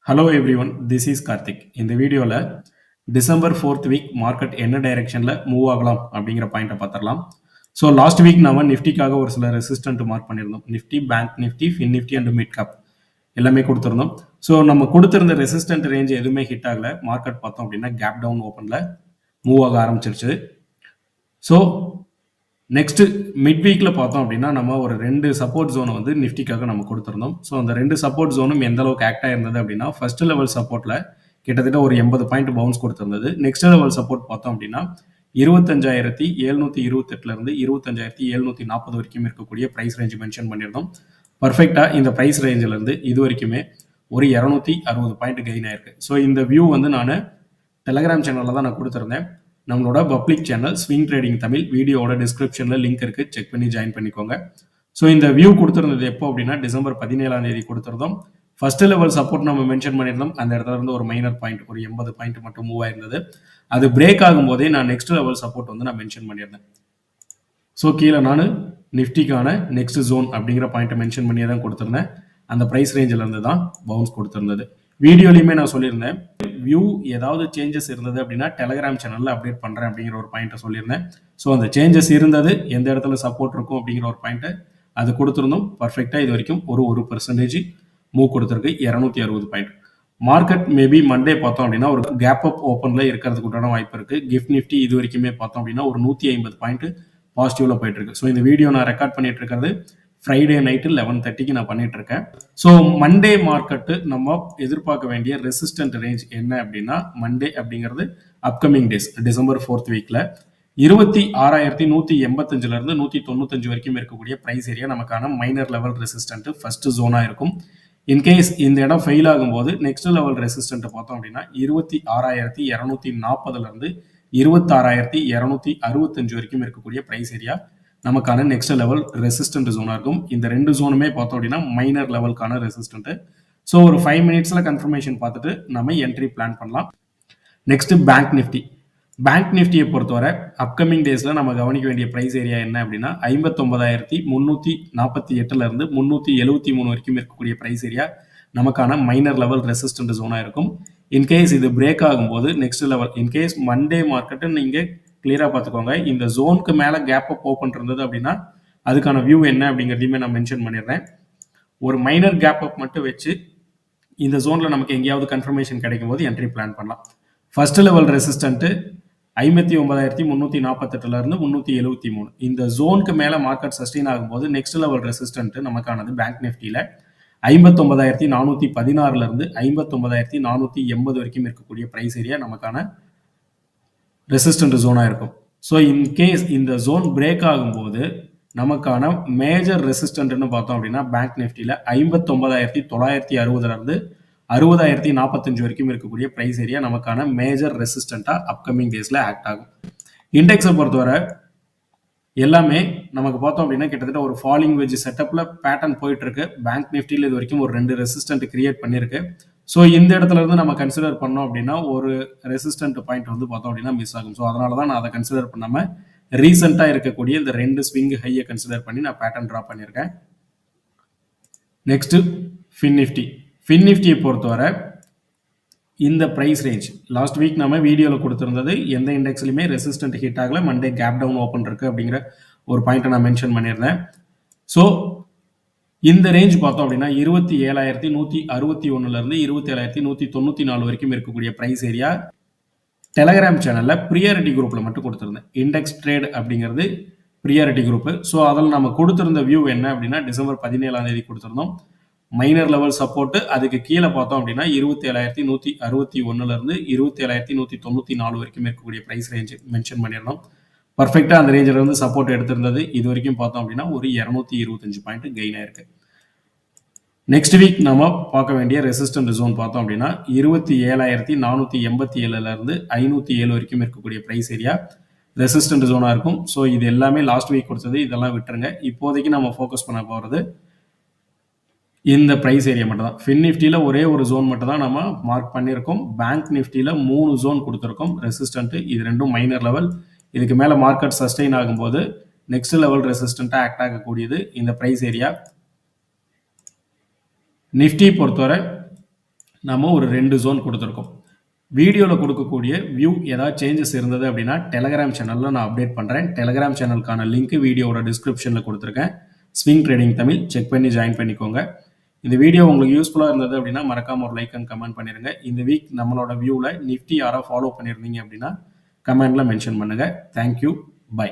Hello everyone, this is Karthik. இந்த வீடியோவில் December 4th week market என்ன டைரெக்ஷனில் மூவ் ஆகலாம் அப்படிங்கிற பாயிண்ட்டை பார்த்துடலாம். ஸோ லாஸ்ட் வீக் நம்ம நிஃப்டிக்காக ஒரு சில ரெசிஸ்டன்ட் மார்க் பண்ணியிருந்தோம். Nifty, bank Nifty, fin Nifty and mid cap எல்லாமே கொடுத்துருந்தோம். ஸோ நம்ம கொடுத்துருந்த ரெசிஸ்டன்ட் ரேஞ்ச் எதுவுமே ஹிட் ஆகலை. மார்க்கெட் பார்த்தோம் அப்படின்னா கேப் டவுன் ஓப்பனில் மூவ் ஆக ஆரம்பிச்சிருச்சு. ஸோ நெக்ஸ்ட் மிட் வீக்கில் பார்த்தோம் அப்படின்னா நம்ம ஒரு 2 சப்போர்ட் ஜோனை வந்து நிஃப்டிக்காக நம்ம கொடுத்துருந்தோம். ஸோ அந்த 2 சப்போர்ட் ஜோனும் எந்த அளவுக்கு ஆக்டாக இருந்தது அப்படின்னா, ஃபர்ஸ்ட் லெவல் சப்போர்ட்டில் கிட்டத்தட்ட ஒரு 80 பாயிண்ட் பவுன்ஸ் கொடுத்துருந்தது. நெக்ஸ்ட் லெவல் சப்போர்ட் பார்த்தோம் அப்படின்னா 25,728லேருந்து 25,740 வரைக்கும் இருக்கக்கூடிய ப்ரைஸ் ரேஞ்ச் மென்ஷன் பண்ணியிருந்தோம். பர்ஃபெக்டாக இந்த ப்ரைஸ் ரேஞ்சிலேருந்து இது வரைக்குமே ஒரு 260 பாயிண்ட் கெயின் ஆயிருக்கு. ஸோ இந்த வியூ வந்து நான் டெலகிராம் சேனலில் தான் நான் கொடுத்துருந்தேன். நம்மளோட public channel swing trading Tamil வீடியோட டிஸ்கிரிப்ஷனில் லிங்க் இருக்குது, செக் பண்ணி ஜாயின் பண்ணிக்கோங்க. ஸோ இந்த வியூ கொடுத்துருந்தது எப்போ அப்படின்னா டிசம்பர் 17ஆம் தேதி கொடுத்துருந்தோம். ஃபர்ஸ்ட் லெவல் சப்போர்ட் நம்ம மென்ஷன் பண்ணியிருந்தோம். அந்த இடத்துல இருந்து ஒரு மைனர் பாயிண்ட் ஒரு 80 பாயிண்ட் மட்டும் மூவ் ஆயிருந்தது. அது பிரேக் ஆகும்போதே நான் நெக்ஸ்ட் லெவல் சப்போர்ட் வந்து நான் மென்ஷன் பண்ணியிருந்தேன். ஸோ கீழே நான் நிஃப்டிக்கான நெக்ஸ்ட் ஜோன் அப்படிங்கிற பாயிண்ட்டை மென்ஷன் பண்ணியே தான் கொடுத்துருந்தேன். அந்த ப்ரைஸ் ரேஞ்சில் இருந்து தான் பவுன்ஸ் கொடுத்துருந்தது. வீடியோலையுமே நான் சொல்லியிருந்தேன், வியூ ஏதாவது சேஞ்சஸ் இருந்தது அப்படின்னா டெலகிராம் சேனலில் அப்டேட் பண்ணுறேன் அப்படிங்கிற ஒரு பாயிண்ட்டை சொல்லியிருந்தேன். ஸோ அந்த சேஞ்சஸ் இருந்தது, எந்த இடத்துல சப்போர்ட் இருக்கும் அப்படிங்கிற ஒரு பாயிண்ட்டை அது கொடுத்துருந்தோம். பர்ஃபெக்டாக இது வரைக்கும் ஒரு 1% மூவ் கொடுத்துருக்கு, 260 பாயிண்ட். மார்க்கெட் மேபி மண்டே பார்த்தோம் அப்படின்னா ஒரு கேப் அப் ஓப்பனில் இருக்கிறதுக்கு உண்டான வாய்ப்பு இருக்குது. கிஃப்ட் நிஃப்டி இது வரைக்குமே பார்த்தோம் அப்படின்னா ஒரு 150 பாயிண்ட் பாசிட்டிவில் போயிட்டு இருக்கு. ஸோ இந்த வீடியோ நான் ரெக்கார்ட் பண்ணிட்டு இருக்கிறது ஃப்ரைடே நைட்டு 11:30க்கு நான் பண்ணிட்டு இருக்கேன். ஸோ மண்டே மார்க்கெட்டு நம்ம எதிர்பார்க்க வேண்டிய ரெசிஸ்டன்ட் ரேஞ்ச் என்ன அப்படின்னா, மண்டே அப்படிங்கிறது அப்கமிங் டேஸ் டிசம்பர் 4th வீக்ல 26,185லேருந்து 195 வரைக்கும் இருக்கக்கூடிய ப்ரைஸ் ஏரியா நமக்கான மைனர் லெவல் ரெசிஸ்டன்ட் ஃபர்ஸ்ட் ஜோனா இருக்கும். இன்கேஸ் இந்த இடம் ஃபெயில் ஆகும்போது நெக்ஸ்ட் லெவல் ரெசிஸ்டன்ட் பார்த்தோம் அப்படின்னா 26,240லேருந்து 26,265 வரைக்கும் இருக்கக்கூடிய ப்ரைஸ் ஏரியா நமக்கான நெக்ஸ்ட் லெவல் ரெசிஸ்டன்ட் ஜோனா இருக்கும். இந்த 2 ஜோனுமே பார்த்தோம் அப்படின்னா மைனர் லெவலுக்கான ரெசிஸ்டன்ட். ஸோ ஒரு 5 மினிட்ஸ்ல கன்ஃபர்மேஷன் பார்த்துட்டு நம்ம என்ட்ரி பிளான் பண்ணலாம். Next bank Nifty. பேங்க் நிஃப்டியை பொறுத்தவரை அப்கமிங் டேஸ்ல நம்ம கவனிக்க வேண்டிய பிரைஸ் ஏரியா என்ன அப்படின்னா 59,348லேருந்து 373 வரைக்கும் இருக்கக்கூடிய பிரைஸ் ஏரியா நமக்கான மைனர் லெவல் ரெசிஸ்டன்ட் ஜோனா இருக்கும். இன்கேஸ் இது பிரேக் ஆகும்போது next level, in case Monday market நீங்க கிளியரா பார்த்துக்கோங்க, இந்த ஜோனுக்கு மேல கேப் அப் ஓப்பன் இருந்தது அப்படின்னா அதுக்கான வியூ என்ன அப்படிங்கிறதையுமே நான் மென்ஷன் பண்ணிடுறேன். ஒரு மைனர் கேப் அப் மட்டும் வச்சு இந்த ஜோன்ல நமக்கு எங்கேயாவது கன்ஃபர்மேஷன் கிடைக்கும் போது என்ட்ரி பிளான் பண்ணலாம். ஃபர்ஸ்ட் லெவல் ரெசிஸ்டன்ட் 59,348லேருந்து 373. இந்த ஜோனுக்கு மேல மார்க்கெட் சஸ்டெயின் ஆகும்போது நெக்ஸ்ட் லெவல் ரெசிஸ்டன்ட் நமக்கானது பேங்க் நிஃப்டியில 59,416லேருந்து 59,480 வரைக்கும் இருக்கக்கூடிய பிரைஸ் ஏரியா நமக்கான ரெசிஸ்டன்ட் ஜோனா இருக்கும். ஸோ இன்கேஸ் இந்த ஜோன் பிரேக் ஆகும்போது நமக்கான மேஜர் ரெசிஸ்டன்ட்னு பார்த்தோம் அப்படின்னா பேங்க் நிஃப்டியில் 59,960லேருந்து 60,045 வரைக்கும் இருக்கக்கூடிய பிரைஸ் ஏரியா நமக்கான மேஜர் ரெசிஸ்டண்ட்டாக அப்கமிங் டேஸில் ஆக்ட் ஆகும். இண்டெக்ஸை பொறுத்தவரை எல்லாமே நமக்கு பார்த்தோம் அப்படின்னா கிட்டத்தட்ட ஒரு ஃபாலிங் வெஜ் செட்டப்பில் பேட்டர்ன் போயிட்டு இருக்கு. பேங்க் நிஃப்டியில் இது வரைக்கும் ஒரு 2 ரெசிஸ்டன்ட் கிரியேட் பண்ணியிருக்கு. ஸோ இந்த இடத்துல இருந்து நம்ம கன்சிடர் பண்ணோம் அப்படின்னா ஒரு ரெசிஸ்டன்ட் பாயிண்ட் வந்து பார்த்தோம் அப்படின்னா மிஸ் ஆகும். ஸோ அதனால தான் நான் அதை கன்சிடர் பண்ணாமல் ரீசெண்டாக இருக்கக்கூடிய இந்த 2 ஸ்விங் ஹையை கன்சிடர் பண்ணி நான் பேட்டர்ன் ட்ரா பண்ணியிருக்கேன். Next fin Nifty. ஃபின் நிஃப்டியை பொறுத்தவரை இந்த ப்ரைஸ் ரேஞ்ச் லாஸ்ட் வீக் நம்ம வீடியோவில் கொடுத்துருந்தது, எந்த இண்டெக்ஸ்லையுமே ரெசிஸ்டன்ட் ஹிட் ஆகல, மண்டே கேப் டவுன் ஓப்பன் இருக்கு அப்படிங்கிற ஒரு பாயிண்ட்டை நான் மென்ஷன் பண்ணியிருந்தேன். ஸோ இந்த ரேஞ்ச் பார்த்தோம் அப்படின்னா 27,161லேருந்து 27,194 வரைக்கும் இருக்கக்கூடிய பிரைஸ் ஏரியா டெலகிராம் சேனலில் ப்ரியாரிட்டி குரூப்பில் மட்டும் கொடுத்துருந்தேன். இண்டெக்ஸ் ட்ரேட் அப்படிங்கிறது ப்ரியாரிட்டி குரூப்பு. ஸோ அதில் நம்ம கொடுத்துருந்த வியூ என்ன அப்படின்னா டிசம்பர் 17ஆம் தேதி கொடுத்துருந்தோம். மைனர் லெவல் சப்போர்ட்டு அதுக்கு கீழே பார்த்தோம் அப்படின்னா 27,161லேருந்து 27,194 வரைக்கும் இருக்கக்கூடிய ப்ரைஸ் ரேஞ்ச் மென்ஷன் பண்ணியிருந்தோம். பர்ஃபெக்டாக அந்த ரேஞ்சில் இருந்து சப்போர்ட் எடுத்திருந்தது. இது வரைக்கும் பார்த்தோம் அப்படின்னா ஒரு 225 பாயிண்ட் கெயின் ஆயிருக்கு. நெக்ஸ்ட் வீக் நம்ம பார்க்க வேண்டிய ரெசிஸ்டன்ட் ஜோன் பார்த்தோம் அப்படின்னா 27,487லேருந்து 507 வரைக்கும் இருக்கக்கூடிய பிரைஸ் ஏரியா ரெசிஸ்டன்ட் ஜோனாக இருக்கும். ஸோ இது எல்லாமே லாஸ்ட் வீக் கொடுத்தது, இதெல்லாம் விட்டுருங்க. இப்போதைக்கு நம்ம ஃபோக்கஸ் பண்ண போகிறது இந்த பிரைஸ் ஏரியா மட்டும் தான். ஃபின் நிஃப்டியில் ஒரே ஒரு ஜோன் மட்டும் தான் நம்ம மார்க் பண்ணியிருக்கோம். பேங்க் நிஃப்டியில் 3 ஜோன் கொடுத்துருக்கோம் ரெசிஸ்டன்ட். இது ரெண்டும் மைனர் லெவல். இதுக்கு மேலே மார்க்கெட் சஸ்டெயின் ஆகும்போது நெக்ஸ்ட் லெவல் ரெசிஸ்டண்ட்டாக ஆக்ட் ஆகக்கூடியது இந்த பிரைஸ் ஏரியா. நிஃப்டி பொறுத்தவரை நம்ம ஒரு 2 ஜோன் கொடுத்துருக்கோம். வீடியோவில் கொடுக்கக்கூடிய வியூ ஏதாவது சேஞ்சஸ் இருந்தது அப்படின்னா டெலகிராம் சேனலில் நான் அப்டேட் பண்ணுறேன். டெலகிராம் சேனலுக்கான லிங்க் வீடியோவோட டிஸ்கிரிப்ஷனில் கொடுத்துருக்கேன். ஸ்விங் ட்ரேடிங் தமிழ் செக் பண்ணி ஜாயின் பண்ணிக்கோங்க. இந்த வீடியோ உங்களுக்கு யூஸ்ஃபுல்லாக இருந்தது அப்படின்னா மறக்காம ஒரு லைக் அண்ட் கமெண்ட் பண்ணிடுங்க. இந்த வீக் நம்மளோட வியூவில் நிஃப்டி யாராவது ஃபாலோ பண்ணியிருந்தீங்க அப்படின்னா கமெண்ட்ல மென்ஷன் பண்ணுங்க. தேங்க்யூ. பை.